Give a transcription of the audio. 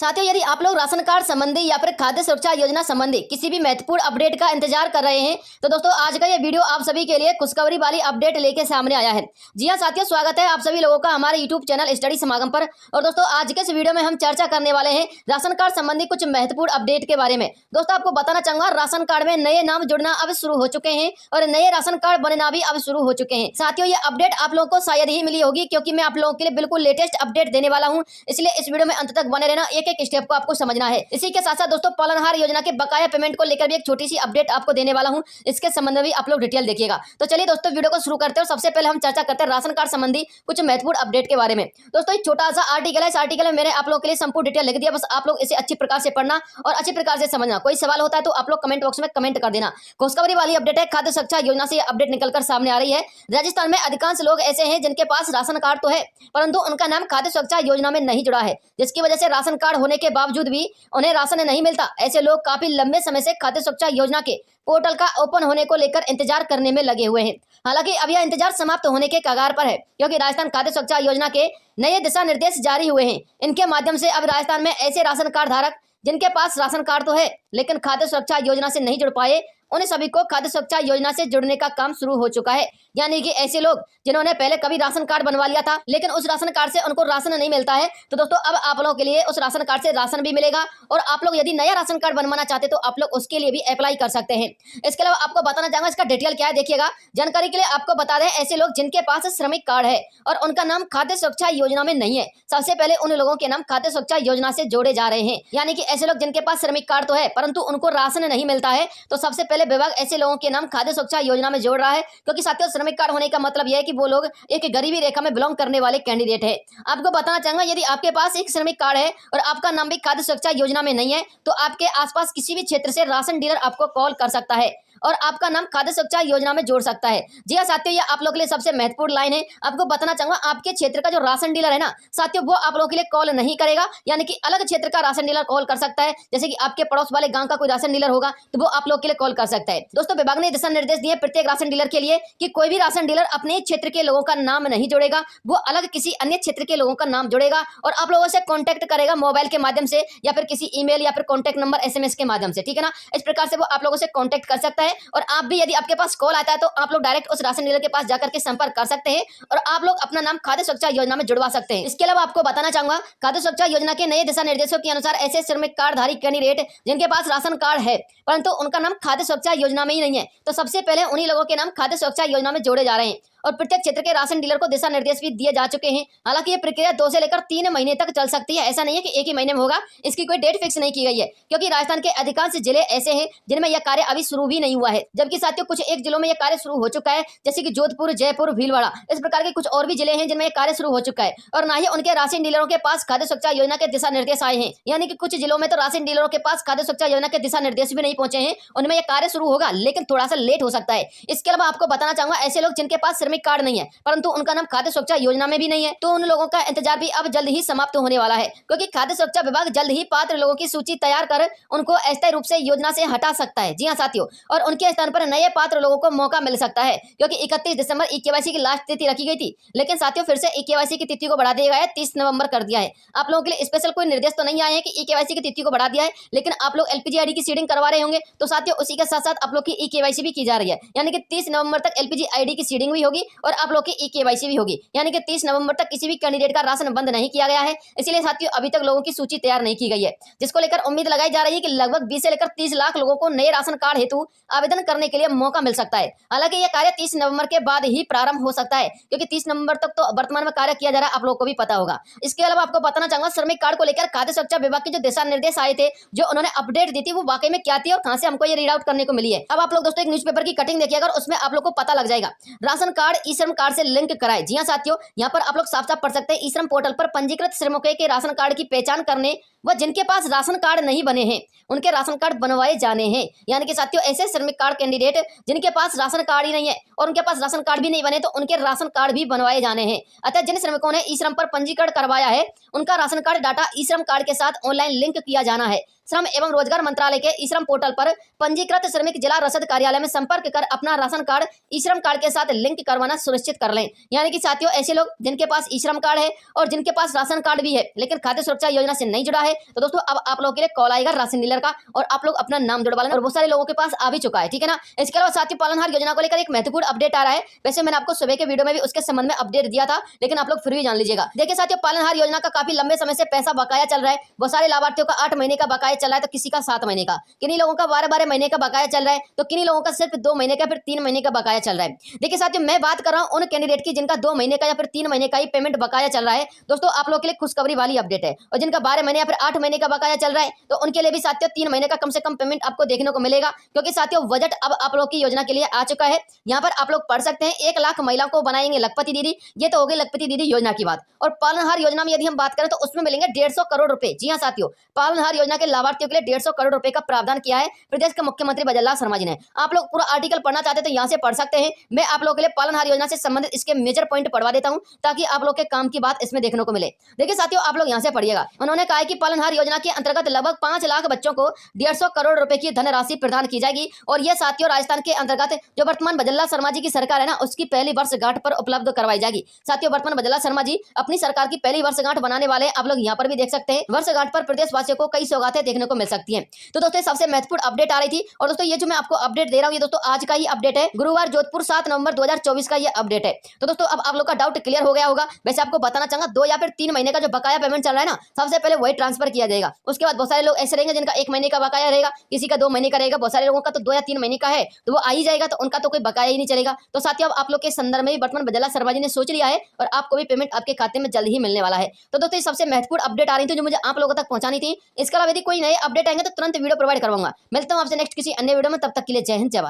साथियों, यदि आप लोग राशन कार्ड संबंधी या फिर खाद्य सुरक्षा योजना संबंधी किसी भी महत्वपूर्ण अपडेट का इंतजार कर रहे हैं तो दोस्तों आज का ये वीडियो आप सभी के लिए खुशखबरी वाली अपडेट लेके सामने आया है। जी हां साथियों, स्वागत है आप सभी लोगों का हमारे यूट्यूब चैनल स्टडी समागम पर। और दोस्तों आज के इस वीडियो में हम चर्चा करने वाले हैं राशन कार्ड संबंधी कुछ महत्वपूर्ण अपडेट के बारे में। दोस्तों आपको बताना चाहूंगा, राशन कार्ड में नए नाम जुड़ना अब शुरू हो चुके हैं और नए राशन कार्ड बनना भी अब शुरू हो चुके हैं। साथियों ये अपडेट आप लोगों को शायद ही मिली होगी, क्योंकि मैं आप लोगों के लिए बिल्कुल लेटेस्ट अपडेट देने वाला हूँ, इसलिए इस वीडियो में अंत तक बने रहना, एक एक स्टेप को आपको समझना है। इसी के साथ साथ दोस्तों पालनहार योजना के बकाया पेमेंट को लेकर भी एक छोटी सी अपडेट आपको देने वाला हूं, इसके संबंध में भी आप लोग डिटेल देखिएगा। तो चलिए दोस्तों वीडियो को शुरू करते हैं और सबसे पहले हम चर्चा करते हैं राशन कार्ड संबंधी कुछ महत्वपूर्ण अपडेट के बारे में। दोस्तों एक छोटा सा आर्टिकल है, इस आर्टिकल में मैंने आप लोगों के लिए संपूर्ण डिटेल लिख दिया, बस आप लोग इसे अच्छी प्रकार से पढ़ना और अच्छी प्रकार से समझना। कोई सवाल होता है तो आप लोग कमेंट बॉक्स में कमेंट कर देना। खुशखबरी वाली अपडेट है, खाद्य सुरक्षा योजना से अपडेट निकलकर सामने आ रही है। राजस्थान में अधिकांश लोग ऐसे हैं जिनके पास राशन कार्ड तो है, परंतु उनका नाम खाद्य सुरक्षा योजना में नहीं जुड़ा है, जिसकी वजह से राशन कार्ड होने के बावजूद भी उन्हें राशन नहीं मिलता। ऐसे लोग काफी लंबे समय से खाद्य सुरक्षा योजना के पोर्टल का ओपन होने को लेकर इंतजार करने में लगे हुए हैं। हालांकि अब यह इंतजार समाप्त होने के कगार पर है, क्योंकि राजस्थान खाद्य सुरक्षा योजना के नए दिशा निर्देश जारी हुए हैं। इनके माध्यम से अब राजस्थान में ऐसे राशन कार्ड धारक जिनके पास राशन कार्ड तो है लेकिन खाद्य सुरक्षा योजना से नहीं जुड़ पाए, उन सभी को खाद्य सुरक्षा योजना से जुड़ने का काम शुरू हो चुका है। यानी कि ऐसे लोग जिन्होंने पहले कभी राशन कार्ड बनवा लिया था लेकिन उस राशन कार्ड से उनको राशन नहीं मिलता है, तो दोस्तों अब आप लोगों के लिए उस राशन कार्ड से राशन भी मिलेगा। और आप लोग यदि नया राशन कार्ड बनवाना चाहते तो आप लोग उसके लिए भी अप्लाई कर सकते हैं। इसके अलावा आपको बताना चाहूंगा इसका डिटेल क्या है, देखिएगा। जानकारी के लिए आपको बता दें, ऐसे लोग जिनके पास श्रमिक कार्ड है और उनका नाम खाद्य सुरक्षा योजना में नहीं है, सबसे पहले उन लोगों के नाम खाद्य सुरक्षा योजना से जोड़े जा रहे हैं। यानी कि ऐसे लोग जिनके पास श्रमिक कार्ड तो है परंतु उनको राशन नहीं मिलता है, तो सबसे पहले विभाग ऐसे लोगों के नाम खाद्य सुरक्षा योजना में जोड़ रहा है। क्योंकि साथियों श्रमिक कार्ड होने का मतलब यह है कि वो लोग एक गरीबी रेखा में बिलोंग करने वाले कैंडिडेट है। आपको बताना चाहूंगा, यदि आपके पास एक श्रमिक कार्ड है और आपका नाम भी खाद्य सुरक्षा योजना में नहीं है, तो आपके आसपास किसी भी क्षेत्र से राशन डीलर आपको कॉल कर सकता है और आपका नाम खाद्य सुरक्षा योजना में जोड़ सकता है। जी हाँ साथियों, ये आप लोगों के लिए सबसे महत्वपूर्ण लाइन है। आपको बताना चाहूंगा, आपके क्षेत्र का जो राशन डीलर है ना साथियों, वो आप लोगों के लिए कॉल नहीं करेगा। यानी कि अलग क्षेत्र का राशन डीलर कॉल कर सकता है, जैसे कि आपके पड़ोस वाले गांव का कोई राशन डीलर होगा तो वो आप लोग के लिए कॉल कर सकता है। दोस्तों विभाग ने दिशा निर्देश दिए प्रत्येक राशन डीलर के लिए कि कोई भी राशन डीलर अपने क्षेत्र के लोगों का नाम नहीं जोड़ेगा, वो अलग किसी अन्य क्षेत्र के लोगों का नाम जोड़ेगा और आप लोगों से कॉन्टैक्ट करेगा मोबाइल के माध्यम से या फिर किसी ईमेल या फिर कॉन्टैक्ट नंबर SMS के माध्यम से, ठीक है ना। इस प्रकार से वो आप लोगों से कॉन्टैक्ट कर सकता है और आप भी यदि आपके पास कॉल आता है तो आप लोग डायरेक्ट उस राशन डीलर के पास जाकर के संपर्क कर सकते हैं और आप लोग अपना नाम खाद्य सुरक्षा योजना में जुड़वा सकते हैं। इसके अलावा आपको बताना चाहूंगा, खाद्य सुरक्षा योजना के नए दिशा निर्देशों के अनुसार ऐसे श्रमिक कार्ड धारी कैंडिडेट जिनके पास राशन कार्ड है परंतु उनका नाम खाद्य सुरक्षा योजना में ही नहीं है, तो सबसे पहले उन्हीं लोगों के नाम खाद्य सुरक्षा योजना में जोड़े जा रहे हैं और प्रत्येक क्षेत्र के राशन डीलर को दिशा निर्देश भी दिए जा चुके हैं। हालांकि ये प्रक्रिया 2 से लेकर 3 महीने तक चल सकती है, ऐसा नहीं है कि एक ही महीने में होगा, इसकी कोई डेट फिक्स नहीं की गई है। क्योंकि राजस्थान के अधिकांश जिले ऐसे हैं जिनमें यह कार्य अभी शुरू भी नहीं हुआ है, जबकि साथियों कुछ एक जिलों में यह कार्य शुरू हो चुका है, जैसे कि जोधपुर, जयपुर, भीलवाड़ा, इस प्रकार के कुछ और भी जिले हैं जिनमें यह कार्य शुरू हो चुका है और ना ही उनके राशन डीलरों के पास खाद्य सुरक्षा योजना के दिशा निर्देश आए हैं। यानी कि कुछ जिलों में तो राशन डीलरों के पास खाद्य सुरक्षा योजना के दिशा निर्देश भी नहीं पहुंचे हैं, उनमें यह कार्य शुरू होगा लेकिन थोड़ा सा लेट हो सकता है। इसके अलावा आपको बताना चाहूंगा, ऐसे लोग जिनके पास श्रमिक कार्ड नहीं है परंतु उनका नाम खाद्य सुरक्षा योजना में भी नहीं है, तो उन लोगों का इंतजार भी अब जल्द ही समाप्त होने वाला है। क्योंकि खाद्य सुरक्षा विभाग जल्द ही पात्र लोगों की सूची तैयार कर उनको अस्थायी रूप से योजना से हटा सकता है। जी हाँ साथियों, और उनके स्थान पर नए पात्र लोगों को मौका मिल सकता है। क्योंकि 31 दिसंबर EKYC की लास्ट तिथि रखी गई थी, लेकिन साथियों फिर से EKYC की तिथि को बढ़ा दिया गया है, 30 नवंबर कर दिया है। आप लोगों के लिए स्पेशल कोई निर्देश तो नहीं आए हैं कि EKYC की तिथि को बढ़ा दिया है, लेकिन आप लोग LPG ID की सीडिंग करवा रहे होंगे, तो साथियों उसी के साथ साथ आप लोग की EKYC भी की जा रही है। यानी कि 30 नवंबर तक LPG ID की सीडिंग भी होगी और आप लोग की EKYC भी होगी। यानी कि 30 नवंबर तक किसी भी कैंडिडेट का राशन बंद नहीं किया गया है, इसलिए साथियों अभी तक लोगों की सूची तैयार नहीं की गई है, जिसको लेकर उम्मीद लगाई जा रही है कि लगभग 20 से लेकर 30 लाख लोगों को नए राशन कार्ड हेतु आवेदन करने के लिए मौका मिल सकता है। हालांकि यह कार्य 30 नवंबर के बाद ही प्रारंभ हो सकता है, क्योंकि 30 नवंबर तक तो वर्तमान में कार्य किया जा रहा है, आप लोगों को भी पता होगा। इसके अलावा आपको बताना चाहूंगा, श्रमिक कार्ड को लेकर खाद्य सुरक्षा विभाग के जो दिशा निर्देश आए थे, जो उन्होंने अपडेट दी थी, वो वाकई में क्या थी और कहां से हमको ये रीड आउट करने को मिली है। अब आप लोग दोस्तों एक न्यूज़पेपर की कटिंग देखिएगा और उसमें आप लोग को पता लग जाएगा। राशन कार्ड ई श्रम कार्ड से लिंक कराए। जी हाँ साथियों, यहाँ पर आप लोग साफ साफ पढ़ सकते हैं, ई श्रम पोर्टल पर पंजीकृत श्रमिकों के राशन कार्ड की पहचान करने व जिनके पास राशन कार्ड नहीं बने हैं उनके राशन कार्ड बनवाए जाने हैं। यानी कि साथियों ऐसे श्रमिक कार्ड कैंडिडेट जिनके पास राशन कार्ड ही नहीं है और उनके पास राशन कार्ड भी नहीं बने, तो उनके राशन कार्ड भी बनवाए जाने हैं। अतः जिन श्रमिकों ने ई श्रम पर पंजीकरण करवाया है उनका राशन कार्ड डाटा ई श्रम कार्ड के साथ ऑनलाइन लिंक किया जाना है। श्रम एवं रोजगार मंत्रालय के ई श्रम पोर्टल पर पंजीकृत श्रमिक जिला रसद कार्यालय में संपर्क कर अपना राशन कार्ड ई श्रम कार्ड के साथ लिंक करवाना सुनिश्चित कर लें। यानी कि साथियों ऐसे लोग जिनके पास ई श्रम कार्ड है और जिनके पास राशन कार्ड भी है लेकिन खाद्य सुरक्षा योजना से नहीं जुड़ा है, है। तो दोस्तों अब आप लोगों के लिए कॉल आएगा राशन डीलर का और आप लोग अपना नाम जुड़वा लेना और बहुत सारे लोगों के पास आ भी चुका है, ठीक है ना। इसके अलावा साथियों पालनहार योजना को लेकर एक महत्वपूर्ण अपडेट आ रहा है। वैसे मैंने आपको सुबह के वीडियो में भी उसके संबंध में अपडेट दिया था, लेकिन आप लोग फिर भी जान लीजिएगा। देखिए साथियों पालनहार योजना का काफी लंबे समय से पैसा बकाया चल रहा है। बहुत सारे लाभार्थियों का 8 महीने का बकाया चल रहा है, तो किसी का 7 महीने का, किन्हीं लोगों का 12-12 महीने का बकाया चल रहा है, तो किन्हीं लोगों का सिर्फ 2 महीने का फिर 3 महीने का बकाया चल रहा है। देखिए साथियों मैं बात कर रहा हूं उन कैंडिडेट की जिनका 2 महीने का या फिर 3 महीने का ही पेमेंट बकाया चल रहा है। दोस्तों आप लोग के लिए खुशखबरी वाली अपडेट है। और जिनका 12 महीने या फिर 8 महीने का बकाया चल रहा है, तो उनके लिए भी साथियों 3 महीने का कम से कम पेमेंट आपको देखने को मिलेगा, क्योंकि साथियों बजट अब आप लोग की योजना के लिए आ चुका है। यहाँ पर आप लोग पढ़ सकते हैं 1 लाख महिलाओं को बनाएंगे लखपति दीदी। ये तो हो गई लखपति दीदी योजना की बात। और पालनहार योजना में यदि हम बात करें तो उसमें मिलेंगे 150 करोड़ रुपए। जी हाँ साथियों, पालनहार योजना के लाभार्थियों के लिए 150 करोड़ रुपए का प्रावधान किया है प्रदेश के मुख्यमंत्री बजरलाल शर्मा जी ने। आप लोग पूरा आर्टिकल पढ़ना चाहते हैं तो यहाँ से पढ़ सकते हैं। मैं आप लोगों के लिए पालनहार योजना से संबंधित इसके मेजर पॉइंट पढ़वा देता हूँ, ताकि आप लोग के काम की बात इसमें देखने को मिले। देखिए साथियों आप लोग यहाँ से पढ़िएगा। उन्होंने कहा है कि पालनहार योजना के अंतर्गत लगभग 5 लाख बच्चों को 150 करोड़ रुपए की धनराशि प्रदान की जाएगी। और यह साथियों राजस्थान के अंतर्गत जो वर्तमान बजरलाल शर्मा जी की सरकार है ना, उसकी पहली वर्षगांठ पर उपलब्ध करवाई जाएगी। साथियों वर्तमान बजरलाल शर्मा जी अपनी सरकार की पहली वर्षगांठ बनाने वाले हैं। आप लोग यहाँ पर भी देख सकते हैं वर्षगांठ पर प्रदेशवासियों को कई सौगातें देखने को मिल सकती हैं। तो दोस्तों सबसे महत्वपूर्ण अपडेट आ रही थी। और दोस्तों ये जो मैं आपको अपडेट दे रहा हूँ ये दोस्तों आज का ही अपडेट है, गुरुवार जोधपुर 7 नवंबर 2024 का ये अपडेट है। तो दोस्तों अब आप लोग का डाउट क्लियर हो गया होगा। वैसे आपको बताना चाहूंगा 2 या फिर 3 महीने का जो बकाया पेमेंट चल रहा है ना, सबसे पहले वही ट्रांसफर किया जाएगा। उसके बाद बहुत सारे लोग ऐसे रहेंगे जिनका 1 महीने का बकाया रहेगा, किसी का 2 महीने का रहेगा, बहुत सारे लोगों का तो 2 या 3 महीने का है, तो वो आ ही जाएगा, तो उनका तो कोई बकाया ही नहीं चलेगा। तो साथियों अब आप लोग के संदर्भ में वर्तमान बजरलाल शर्मा जी ने सोच लिया है और आपको भी पेमेंट आपके खाते में जल्द ही मिलने वाला है। तो दोस्तों ये सबसे महत्वपूर्ण अपडेट आ रही थी जो मुझे आप लोगों तक पहुंचानी थी। इसके अलावा यदि कोई नए अपडेट आएंगे तो तुरंत वीडियो प्रोवाइड करवाऊंगा। मिलता हूं आपसे नेक्स्ट किसी अन्य वीडियो में, तब तक के लिए जय हिंद जय भारत।